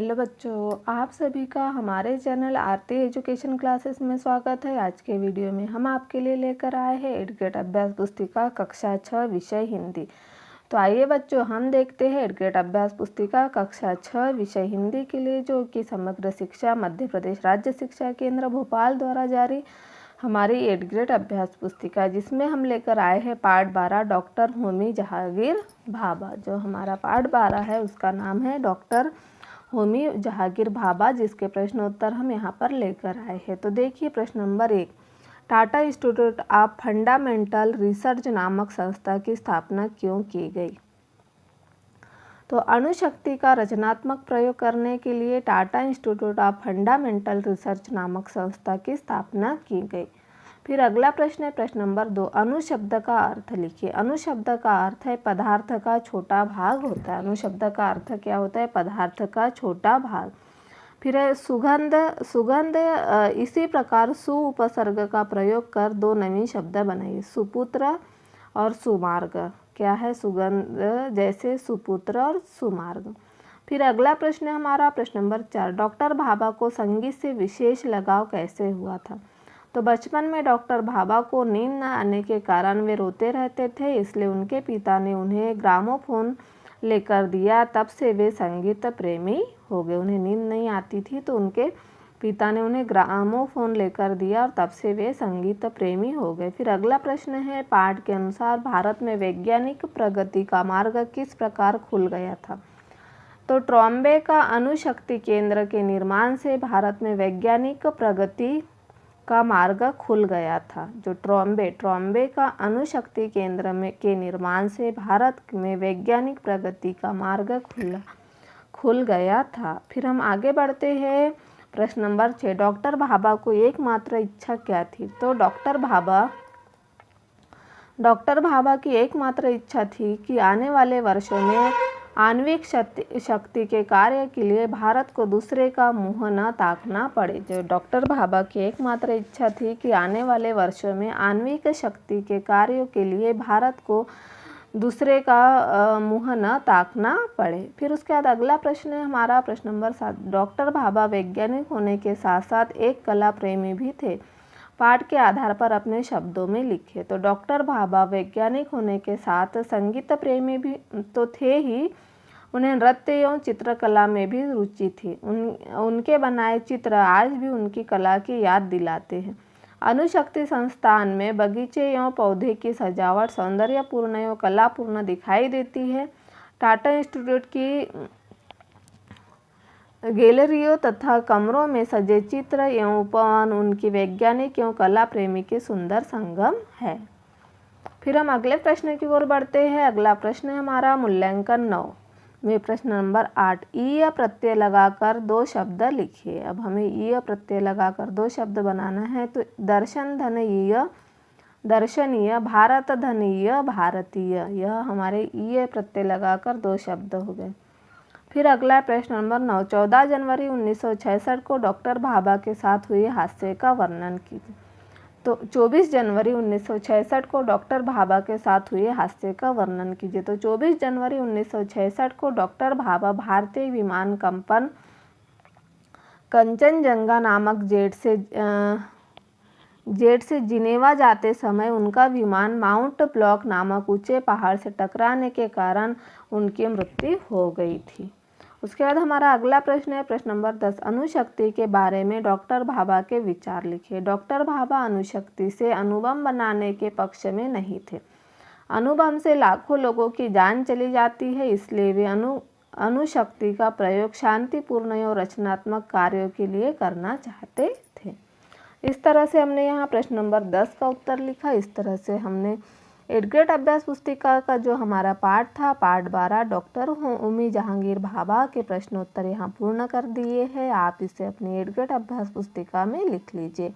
Hello बच्चों, आप सभी का हमारे चैनल आरती एजुकेशन क्लासेस में स्वागत है। आज के वीडियो में हम आपके लिए लेकर आए हैं 8th ग्रेड अभ्यास पुस्तिका कक्षा 6 विषय हिंदी। तो आइए बच्चों, हम देखते हैं 8th ग्रेड अभ्यास पुस्तिका कक्षा 6 विषय हिंदी के लिए, जो कि समग्र शिक्षा मध्य प्रदेश राज्य शिक्षा केंद्र भोपाल द्वारा जारी हमारी 8th ग्रेड अभ्यास पुस्तिका, जिसमें हम लेकर आए हैं पाठ 12 डॉक्टर होमी जहांगीर भाभा। जो हमारा पाठ 12 है उसका नाम है डॉक्टर होमी जहांगीर भाभा, जिसके प्रश्नोत्तर हम यहाँ पर लेकर आए हैं। तो देखिए प्रश्न number 1, Tata institute of fundamental research नामक संस्था की स्थापना क्यों की गई? तो अणुशक्ति का रचनात्मक प्रयोग करने के लिए Tata institute of fundamental research नामक संस्था की स्थापना की गई। फिर अगला प्रश्न है प्रश्न नंबर 2, अणु शब्द का अर्थ लिखिए। अणु शब्द का अर्थ है पदार्थ का छोटा भाग होता है। अणु शब्द का अर्थ क्या होता है? पदार्थ का छोटा भाग। फिर है सुगंध। सुगंध इसी प्रकार सु उपसर्ग का प्रयोग कर दो नवीन शब्द बनाइए, सुपुत्र और सुमार्ग। क्या है? सुगंध जैसे सुपुत्र और सुमार्ग। फिर अगला प्रश्न है हमारा प्रश्न नंबर 4, डॉक्टर भाभा को संगीत से विशेष लगाव कैसे हुआ था? तो बचपन में डॉक्टर भाभा को नींद न आने के कारण वे रोते रहते थे, इसलिए उनके पिता ने उन्हें ग्रामोफोन लेकर दिया। तब से वे संगीत प्रेमी हो गए। उन्हें नींद नहीं आती थी तो उनके पिता ने उन्हें ग्रामोफोन लेकर दिया और तब से वे संगीत प्रेमी हो गए। फिर अगला प्रश्न है, पाठ के अनुसार भारत में वैज्ञानिक प्रगति का मार्ग किस प्रकार खुल गया था? तो ट्रॉम्बे का अणुशक्ति केंद्र के निर्माण से भारत में वैज्ञानिक प्रगति का मार्ग खुल गया था। जो ट्रॉम्बे का अणुशक्ति केंद्र के निर्माण से भारत में वैज्ञानिक प्रगति का मार्ग खुल गया था। फिर हम आगे बढ़ते हैं प्रश्न नंबर 6, डॉक्टर भाभा को एकमात्र इच्छा क्या थी? तो डॉक्टर भाभा की एकमात्र इच्छा थी कि आने वाले वर्षों में आणविक शक्ति के कार्य के लिए भारत को दूसरे का मुंह न ताकना पड़े। जो डॉक्टर भाभा की एकमात्र इच्छा थी कि आने वाले वर्षों में आणविक शक्ति के कार्यों के लिए भारत को दूसरे का मुंह न ताकना पड़े। फिर उसके बाद अगला प्रश्न है हमारा प्रश्न नंबर 7, डॉक्टर भाभा वैज्ञानिक होने के साथ साथ एक कला प्रेमी भी थे। पाठ के आधार पर अपने शब्दों में लिखे। तो डॉक्टर भाभा वैज्ञानिक होने के साथ संगीत प्रेमी भी तो थे ही, उन्हें नृत्य एवं चित्रकला में भी रुचि थी। उनके बनाए चित्र आज भी उनकी कला की याद दिलाते हैं। अणुशक्ति संस्थान में बगीचे एवं पौधे की सजावट सौंदर्यपूर्ण एवं कलापूर्ण दिखाई देती है। टाटा इंस्टीट्यूट की गैलरियों तथा कमरों में सजे चित्र एवं उपवन उनकी वैज्ञानिक एवं कला प्रेमी के सुंदर संगम है। फिर हम अगले प्रश्न की ओर बढ़ते हैं। अगला प्रश्न है हमारा मूल्यांकन 9 में प्रश्न नंबर 8, ईय प्रत्यय लगाकर 2 शब्द लिखिए। अब हमें ईय प्रत्यय लगाकर 2 शब्द बनाना है। तो दर्शन धनीय दर्शनीय, भारत धनीय भारतीय, यह हमारे ईय प्रत्यय लगाकर 2 शब्द हो गए। फिर अगला प्रश्न नंबर 9, 14 जनवरी 1966 को डॉक्टर भाभा के साथ हुए हादसे का वर्णन कीजिए। तो 24 जनवरी 1966 को डॉक्टर भाभा के साथ हुए हादसे का वर्णन कीजिए। तो 24 जनवरी 1966 को डॉक्टर भाभा भारतीय विमान कंपन कंचनजंगा नामक जेट से जिनेवा जाते समय उनका विमान माउंट ब्लॉक नामक ऊंचे पहाड़ से टकराने के कारण उनकी मृत्यु हो गई थी। उसके बाद हमारा अगला प्रश्न है प्रश्न नंबर 10, अणुशक्ति के बारे में डॉक्टर भाभा के विचार लिखिए। डॉक्टर भाभा अणुशक्ति से अणुबम बनाने के पक्ष में नहीं थे। अणुबम से लाखों लोगों की जान चली जाती है, इसलिए वे अणुशक्ति का प्रयोग शांतिपूर्ण और रचनात्मक कार्यों के लिए करना चाहते थे। इस तरह से हमने यहाँ प्रश्न नंबर 10 का उत्तर लिखा। इस तरह से हमने 8th ग्रेड अभ्यास पुस्तिका का जो हमारा पाठ था, पाठ 12 डॉक्टर होमी जहांगीर भाभा के प्रश्नोत्तर यहाँ पूर्ण कर दिए हैं। आप इसे अपनी 8th ग्रेड अभ्यास पुस्तिका में लिख लीजिए।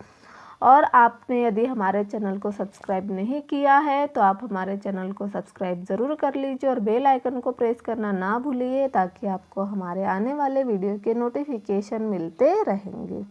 और आपने यदि हमारे चैनल को सब्सक्राइब नहीं किया है तो आप हमारे चैनल को सब्सक्राइब ज़रूर कर लीजिए और बेल आइकन को प्रेस करना ना भूलिए, ताकि आपको हमारे आने वाले वीडियो के नोटिफिकेशन मिलते रहेंगे।